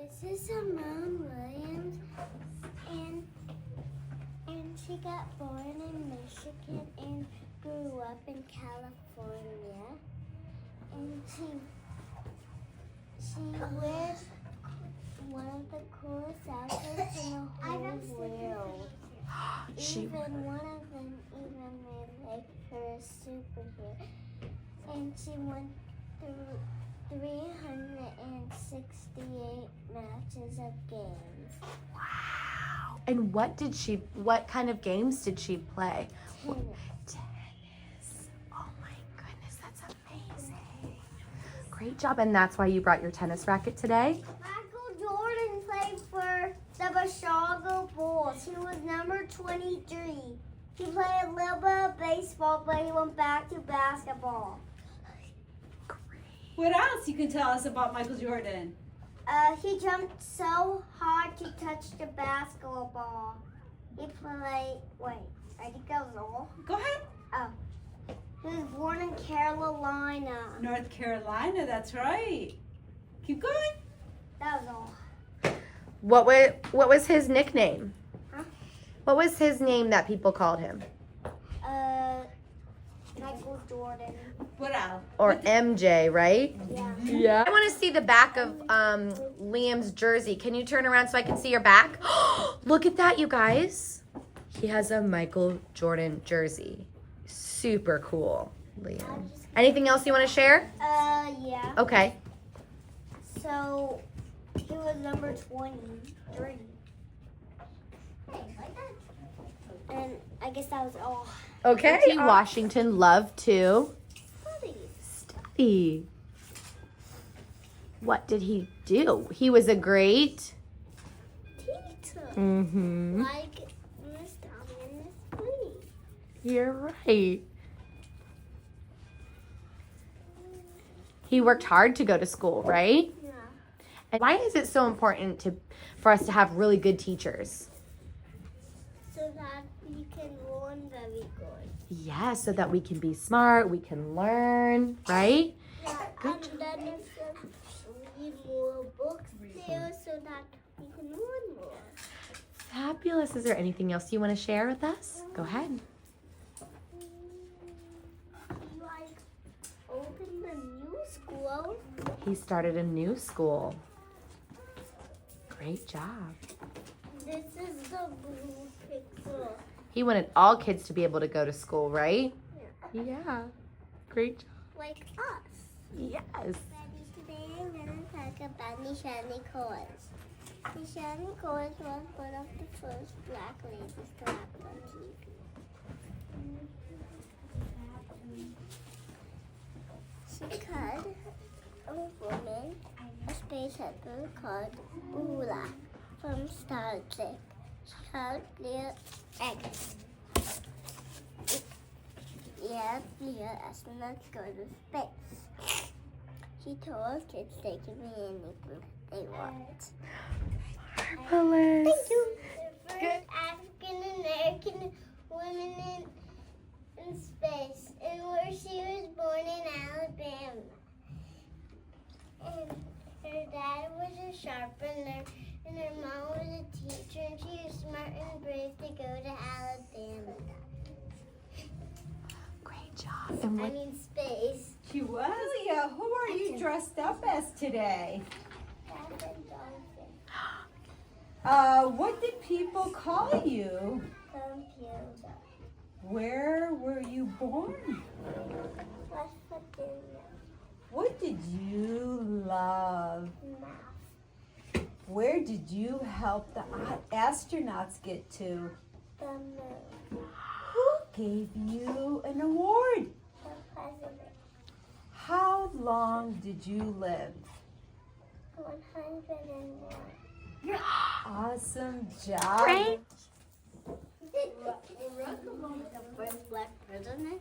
This is Simone Williams, and she got born in Michigan and grew up in California. And she wears one of the coolest outfits in the whole world. Even one of them even made like her a superhero. And she went through 368 matches of games. Wow. And what kind of games did she play? Tennis. Oh my goodness, that's amazing. Great job. And that's why you brought your tennis racket today? Michael Jordan played for the Chicago Bulls. He was number 23. He played a little bit of baseball, but he went back to basketball. What else you can tell us about Michael Jordan? He jumped so hard to touch the basketball. He played, I think that was all. Go ahead. Oh. He was born in Carolina. North Carolina, that's right. Keep going. That was all. What was his nickname? Huh? What was his name that people called him? Michael Jordan. What else? Or MJ, right? Yeah. Yeah. I want to see the back of Liam's jersey. Can you turn around so I can see your back? Look at that, you guys. He has a Michael Jordan jersey. Super cool, Liam. Anything else you want to share? Yeah. Okay. So, he was number 23. And I guess that was all. Okay. Washington loved to study. What did he do? He was a great Teacher. Mm-hmm. Like Miss Tommy and Miss Queen. You're right. He worked hard to go to school, right? Yeah. And why is it so important for us to have really good teachers? So that we can learn very good. Yeah, so that we can be smart, we can learn, right? Yeah, Good and then if we read more books there so that we can learn more. Fabulous. Is there anything else you want to share with us? Go ahead. Like open the new school. He started a new school. Great job. This is the blue picture. He wanted all kids to be able to go to school, right? Yeah. Great job. Like us. Yes. Ready, today I'm going to talk about Nishani Coles. Nishani Coles was one of the first black ladies to act on TV. She cut a woman, a space helper called Ula from Star Trek. She helped clear eggs. Yeah, clear astronauts go to space. She told kids they can be anything they want. Marvelous. Thank you. The first African American woman in space, and where she was born in Alabama. And her dad was a sharpener, and her mom was a teacher, and she was smart and brave to go to Alabama. Great job. And I mean space. She was. Julia, who are you dressed up as today? That's a dolphin. What did people call you? Computer. Where were you born? What's for dinner? What did you love? Math. Where did you help the astronauts get to? The moon. Who gave you an award? The president. How long did you live? 101. Awesome job. Great. Barack Obama the first black president?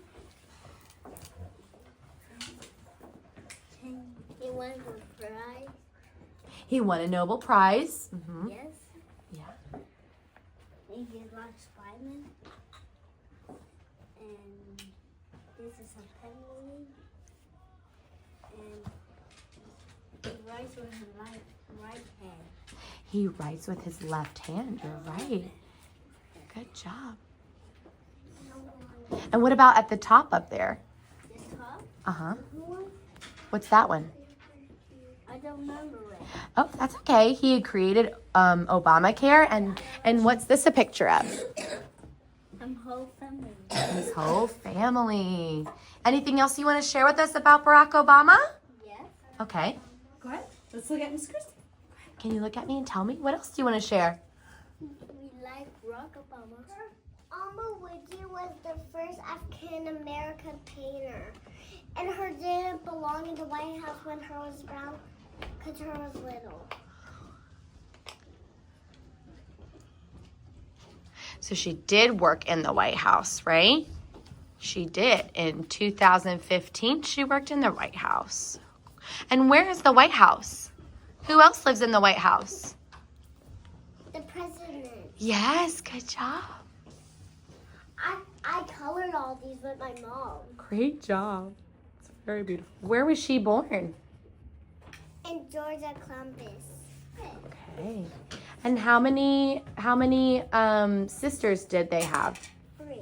He won the prize. He won a Nobel Prize. Mm-hmm. Yes. Yeah. And he lost Spiderman. And this is a penguin. And the rice was light. right hand. He writes with his left hand. You're right. Good job. And what about at the top up there? The top? Uh-huh. One? What's that one? I don't remember it. Oh, that's okay. He had created Obamacare, and what's this a picture of? Whole family. His whole family. Anything else you want to share with us about Barack Obama? Yes. Okay. Go ahead. Let's look at Miss Christie. Can you look at me and tell me? What else do you want to share? We like Barack Obama. Alma Woodley was the first African-American painter. And her didn't belong in the White House when her was brown because her was little. So she did work in the White House, right? She did. In 2015, she worked in the White House. And where is the White House? Who else lives in the White House? The president. Yes, good job. I colored all these with my mom. Great job. It's very beautiful. Where was she born? In Georgia, Columbus. Okay. And how many sisters did they have? 3.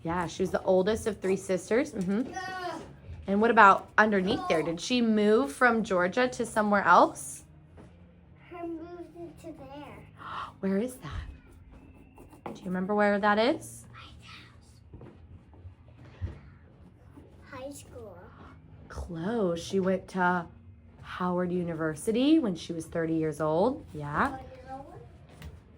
Yeah, she was the oldest of 3 sisters. And what about underneath there? Did she move from Georgia to somewhere else? Her moved into there. Where is that? Do you remember where that is? High school. Close. She went to Howard University when she was 30 years old. Yeah.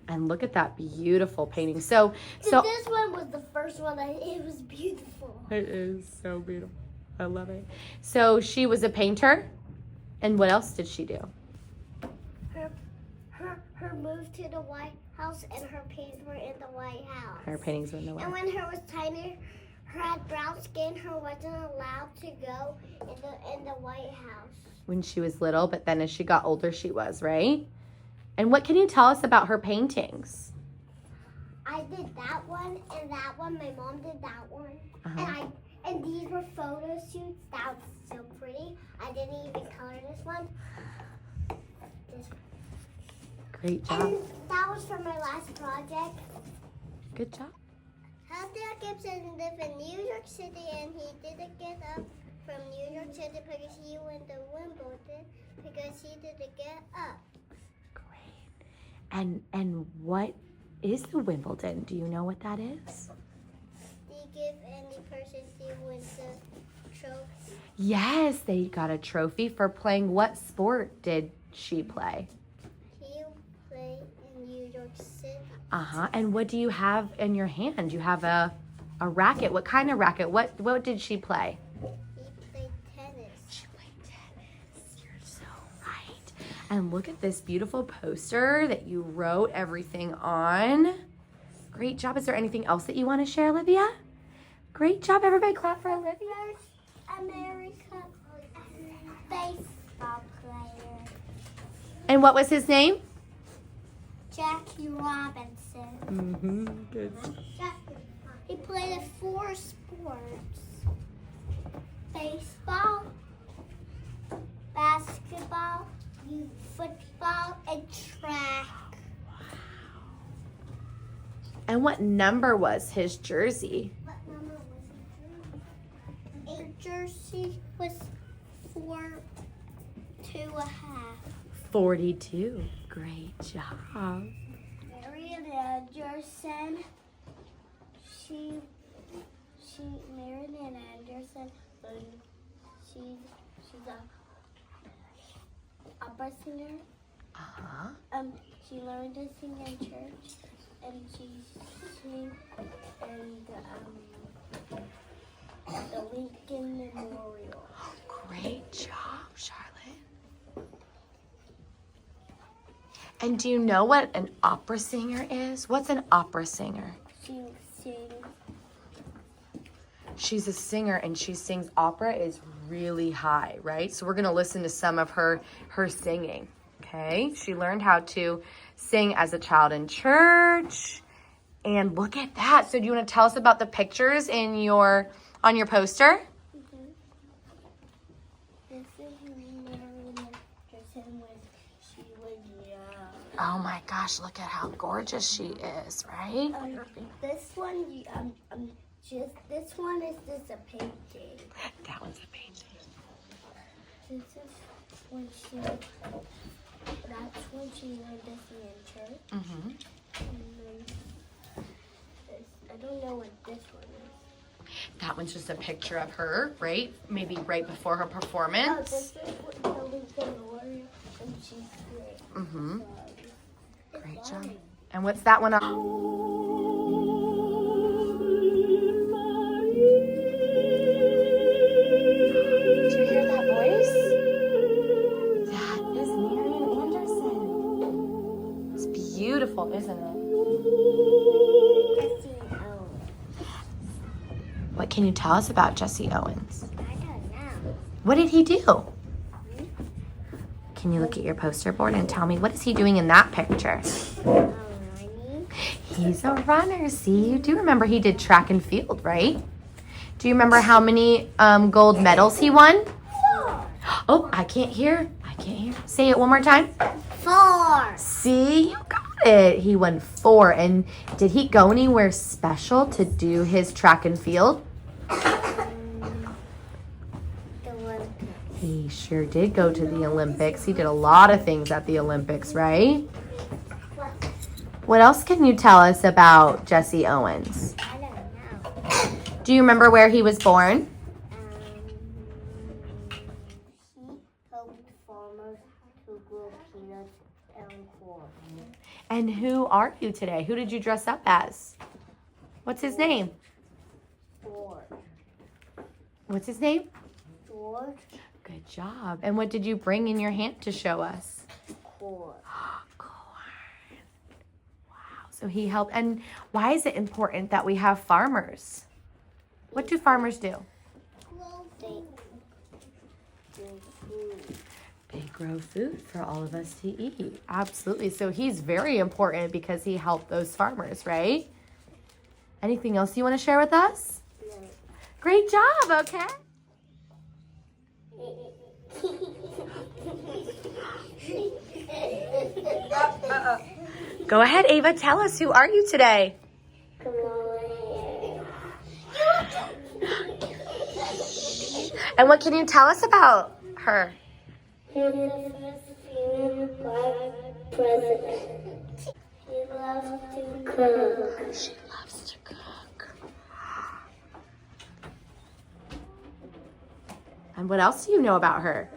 And look at that beautiful painting. So This one was the first one. It was beautiful. it is so beautiful. I love it. So she was a painter. And what else did she do? Her move to the White House and her paintings were in the White House. Her paintings were in the White And House. when her was tiny, her had brown skin. Her wasn't allowed to go in the White House. When she was little, but then as she got older, she was, right? And what can you tell us about her paintings? I did that one and that one. My mom did that one. Uh-huh. And these were photo shoots. That was so pretty. I didn't even color this one. Great job. And that was for my last project. Good job. Hal Gibson lived in New York City, and he didn't get up from New York City because he went to Wimbledon because he didn't get up. Great. And what is the Wimbledon? Do you know what that is? They give any person who wins the trophy. Yes, they got a trophy for playing. What sport did she play? He played in New York City. Uh-huh. And what do you have in your hand? You have a racket. What kind of racket? What did she play? He played tennis. She played tennis. You're so right. And look at this beautiful poster that you wrote everything on. Great job. Is there anything else that you want to share, Olivia? Great job. Everybody clap for Olivia. America baseball player. And what was his name? Jackie Robinson. Mm-hmm. Good. He played in 4 sports. Baseball, basketball, football, and track. And what number was his jersey? What number was it? Jersey was 42.5. 42. Great job. Marian Anderson. Marian Anderson. She's a opera singer. Uh-huh. She learned to sing in church, and she sang in the Lincoln Memorial. Great job, Charlotte. And do you know what an opera singer is? What's an opera singer? She sings. She's a singer and she sings. Opera is really high, right? So we're going to listen to some of her singing, okay? She learned how to sing as a child in church. And look at that. So do you want to tell us about the pictures on your poster? This is Marian Anderson when she was Oh my gosh, look at how gorgeous she is, right? This one, this one is just a painting. That one's a painting. This is when that's when she learned this in church. Mm-hmm. And then this, I don't know what this one is. That one's just a picture of her, right? Maybe right before her Oh, performance. this is what the Luke Warrior, and she's great. Mm-hmm. It's Great job. fine. And what's that one? Did you hear that voice? That is Marian Anderson. It's beautiful, isn't it? Jesse Owens. What can you tell us about Jesse Owens? I don't know. What did he do? Can you look at your poster board and tell me what is he doing in that picture? Running. He's a runner. See, you do remember he did track and field, right? Do you remember how many gold medals he won? 4. Oh, I can't hear. Say it one more time. 4. See, you got it. He won 4. And did he go anywhere special to do his track and field? The one. He sure did go to the Olympics. He did a lot of things at the Olympics, right? What else can you tell us about Jesse Owens? I don't know. Do you remember where he was born? He helped farmers to grow peanuts and corn. And who are you today? Who did you dress up as? What's his name? George. What's his name? George. Good job. And what did you bring in your hand to show us? Corn. Corn. Wow. So he helped. And why is it important that we have farmers? What do farmers do? They do food. They grow food for all of us to eat. Absolutely. So he's very important because he helped those farmers, right? Anything else you want to share with us? No. Great job, okay? Go ahead, Ava. Tell us, who are you today? And what can you tell us about her? President. He loves to cook. She loves to cook. And what else do you know about her?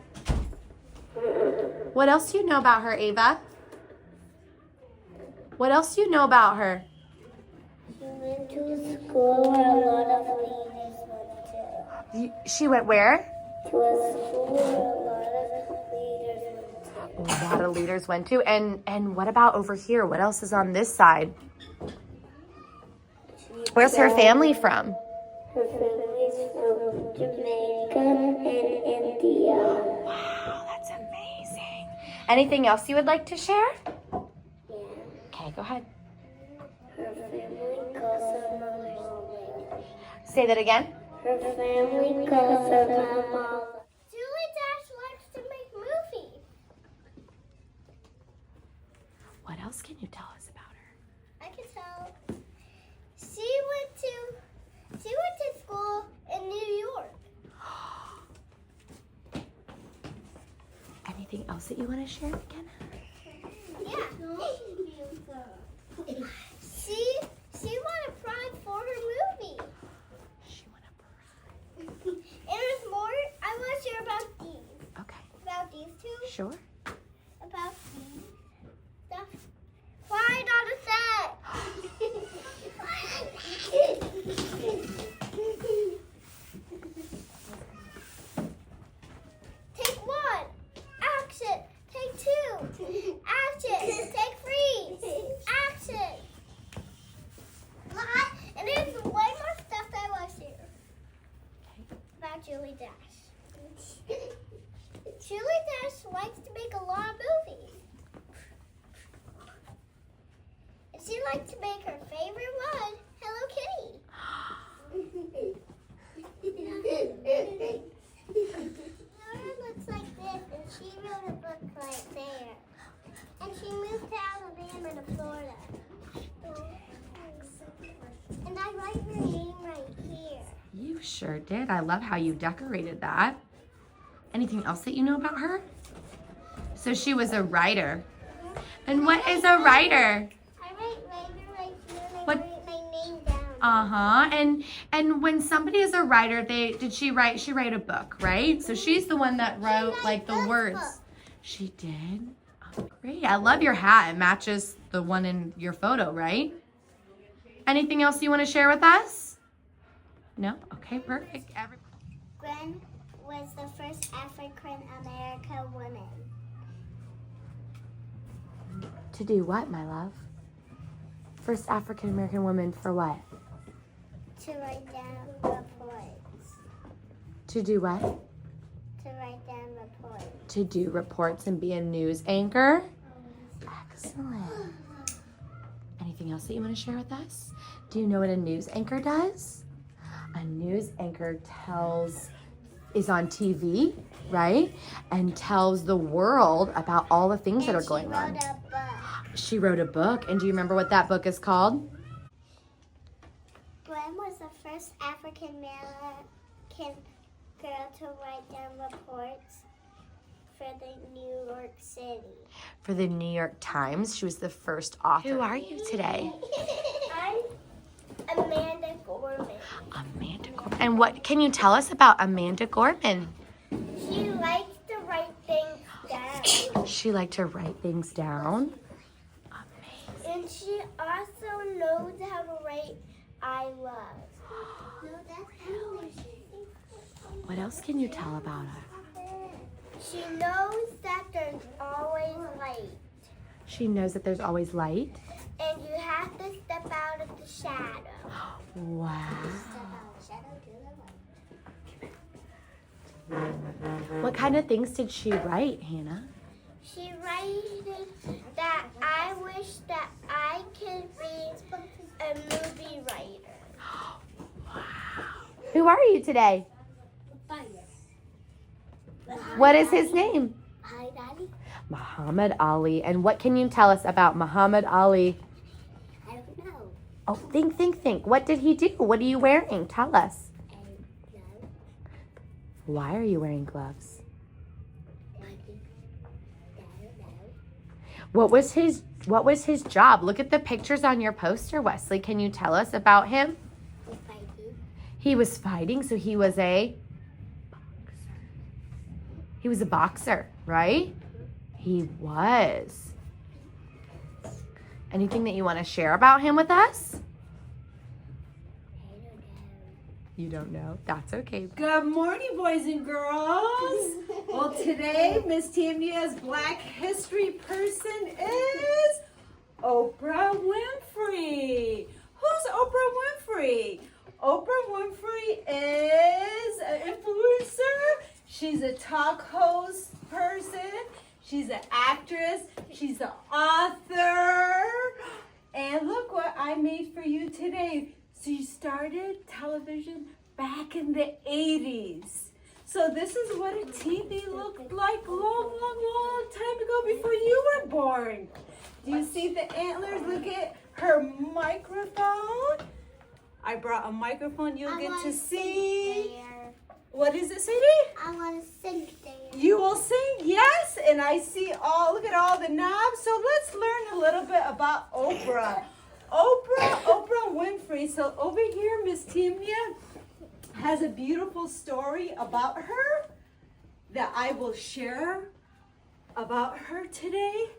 What else do you know about her, Ava? What else do you know about her? She went to school where a lot of leaders went to. She went where? To a school where a lot of leaders went to. A lot of leaders went to. And what about over here? What else is on this side? Where's her family from? Her family's from Jamaica and India. Wow, that's amazing. Anything else you would like to share? Yeah. Okay, go ahead. Her family calls her Mama. Say that again. Her family calls her Mama. Julie Dash likes to make movies. What else can you tell us about her? I can tell. She went to school in New York. Anything else that you want to share again? Yeah. She won a prize for her movie. She won a And there's more. I want to share about these. prize. Okay, About these two. sure. About these stuff. Why not a set? Take 1. Action. Take 2. Action. Take 3. Action. And there's way more stuff that I want to share about Julie Dash. Julie Dash likes to make a lot of movies. And she likes to make her favorite one, Hello Kitty. Laura looks like this, and she wrote a book right there. And she moved to You sure did. I love how you decorated that. Anything else that you know about her? So she was a writer. And what is a writer? I write writer like you and I What? write my name down. Uh-huh. And when somebody is a writer, she wrote a book, right? So she's the one that wrote like the words. She did? Oh, great. I love your hat. It matches the one in your photo, right? Anything else you want to share with us? No? Okay, perfect. Gwen was the first African American woman To do what, my love? First African American woman for what? to write down reports. To do what? To write down reports. To do reports and be a news anchor. Excellent. Anything else that you want to share with us? Do you know what a news anchor does? A news anchor is on TV, right? And tells the world about all the things that are going on. She wrote a book. She wrote a book, and do you remember what that book is called? Gwen was the first African American girl to write down reports for the New York City. For the New York Times. She was the first author. Who are you today? I'm Amanda Gorman. Amanda Gorman. And what can you tell us about Amanda Gorman? She likes to write things down. She liked to write things down. And she also knows how to write I love. No, that's English. What else can you tell about her? She knows that there's always light. She knows that there's always light. And you have to step out of the shadow. Wow. Step out of the shadow to the light. What kind of things did she write, Hannah? She writes that I wish that I could be a movie writer. Who are you today? What is his name? Hi, Daddy. Muhammad Ali. And what can you tell us about Muhammad Ali? I don't know. Oh, think. What did he do? What are you wearing? Tell us. I don't know. Why are you wearing gloves? Daddy. I don't know. What was his job? Look at the pictures on your poster, Wesley. Can you tell us about him? If I do. He was fighting, so he was a boxer, right? He was. Anything that you want to share about him with us? I don't know. You don't know? That's okay. Good morning, boys and girls. Well, today, Miss Tamia's Black History person is Oprah Winfrey. Who's Oprah Winfrey? Oprah Winfrey is an influencer. She's a talk host person. She's an actress. She's an author. And look what I made for you today. She started television back in the 80s. So this is what a TV looked like long time ago before you were born. Do you see the antlers? Look at her microphone. I brought a microphone you'll get to see. What is it, Sadie? I want to sing there. You will sing, yes, and I see look at all the knobs. So let's learn a little bit about Oprah. Oprah Winfrey. So over here, Miss Timia has a beautiful story about her that I will share about her today.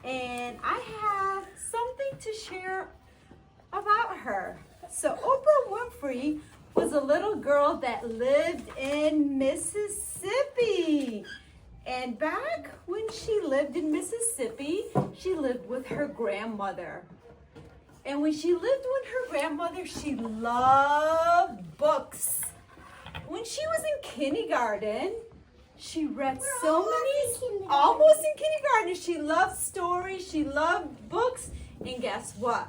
And I have something to share about her. So Oprah Winfrey was a little girl that lived in Mississippi. And back when she lived in Mississippi, she lived with her grandmother. And when she lived with her grandmother, she loved books. When she was in kindergarten, she read almost in kindergarten. She loved stories, she loved books. And guess what?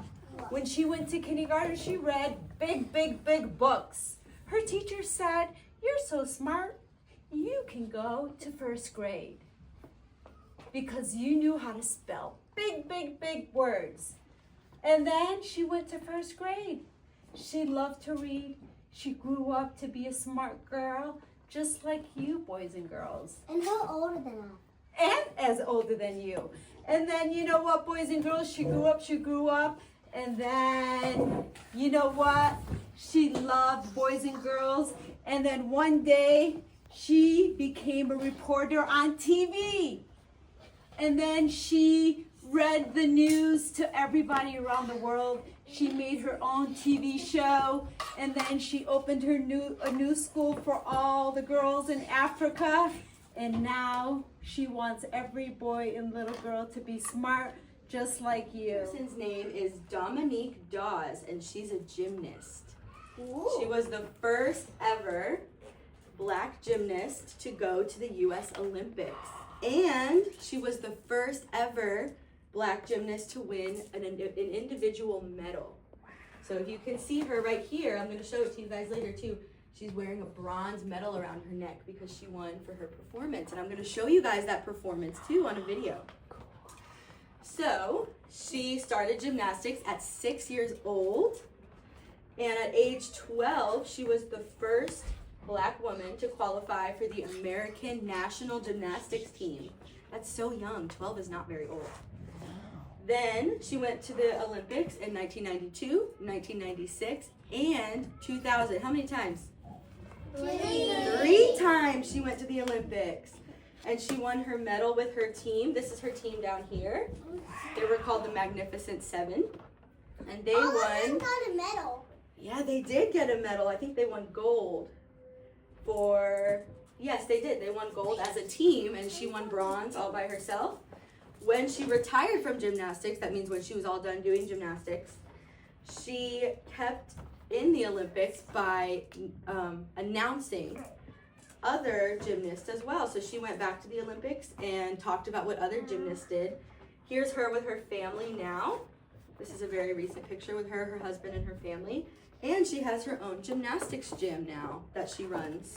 When she went to kindergarten, she read big books. Her teacher said, "You're so smart, you can go to first grade." Because you knew how to spell big words. And then she went to first grade. She loved to read. She grew up to be a smart girl, just like you, boys and girls. And how older than I? And as older than you. And then, you know what, boys and girls, she grew up, and then, you know what, she loved boys and girls, and then one day, she became a reporter on TV. And then she read the news to everybody around the world. She made her own TV show, and then she opened a new school for all the girls in Africa. And now she wants every boy and little girl to be smart, just like you. This person's name is Dominique Dawes, and she's a gymnast. Ooh. She was the first ever Black gymnast to go to the U.S. Olympics. And she was the first ever Black gymnast to win an individual medal. So if you can see her right here, I'm going to show it to you guys later too. She's wearing a bronze medal around her neck because she won for her performance. And I'm going to show you guys that performance too on a video. So she started gymnastics at 6 years old. And at age 12, she was the first Black woman to qualify for the American National Gymnastics team. That's so young. 12 is not very old. Then she went to the Olympics in 1992, 1996, and 2000. How many times? 3 times she went to the Olympics. And she won her medal with her team. This is her team down here. They were called the Magnificent Seven. And they All of won. them got a medal. Yeah, they did get a medal. I think they won gold yes, they did. They won gold as a team, and she won bronze all by herself. When she retired from gymnastics, that means when she was all done doing gymnastics, she kept in the Olympics by announcing other gymnasts as well. So she went back to the Olympics and talked about what other gymnasts did. Here's her with her family now. This is a very recent picture with her husband, and her family. And she has her own gymnastics gym now that she runs.